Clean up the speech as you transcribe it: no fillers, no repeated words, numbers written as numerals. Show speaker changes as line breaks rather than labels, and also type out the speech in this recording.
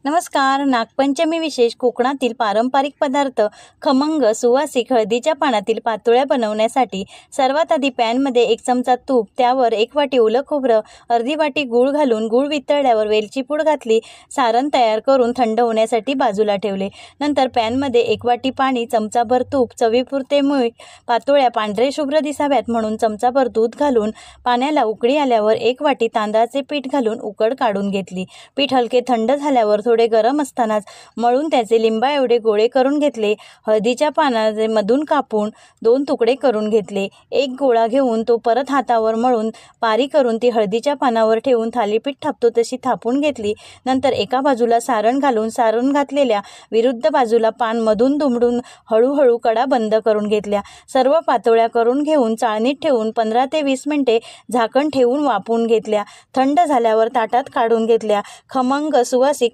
नमस्कार. नागपंचमी विशेष कोकणातील पारंपरिक पदार्थ खमंग सुवासिक हळदीच्या पानातील पातोळ्या बनवण्यासाठी सर्वात आधी पॅनमध्ये 1 चमचा तूप, त्यावर 1 वाटी ओलं खोबरं, अर्धी वाटी गूळ घालून गूळ वितळल्यावर वेलची पूड घातली. सारण तयार करून थंड होण्यासाठी बाजूला ठेवले. नंतर पॅनमध्ये 1 वाटी पाणी, चमचाभर तूप, चवीपुरते मीठ, पातोळ्या पांढरे शुभ्र दिसाव्यात म्हणून चमचाभर दूध घालून पाण्याला उकळी आल्यावर 1 वाटी तांदळाचे पीठ घालून उकड काढून घेतली. पीठ हलके थंड झाल्यावर थोडे गरम असतानाच मळून त्याचे लिंबा एवढे गोळे करून घेतले. हळदीच्या पानाचे मधून कापून 2 तुकडे करून घेतले. एक गोळा घेऊन तो परत हातावर मळून पारी करून ती हळदीच्या पानावर ठेवून थालीपीठ थापतो तशी थापून घेतली. नंतर एका बाजूला सारण घालून सारण घातलेल्या विरुद्ध बाजूला पान मधून दुमडून हळूहळू कडा बंद करून घेतल्या. सर्व पातोळ्या करून घेऊन चाळणीत ठेवून 15 ते 20 मिनिटे झाकण ठेवून वाफवून घेतल्या. थंड झाल्यावर ताटात काढून घेतल्या. खमंग सुवासिक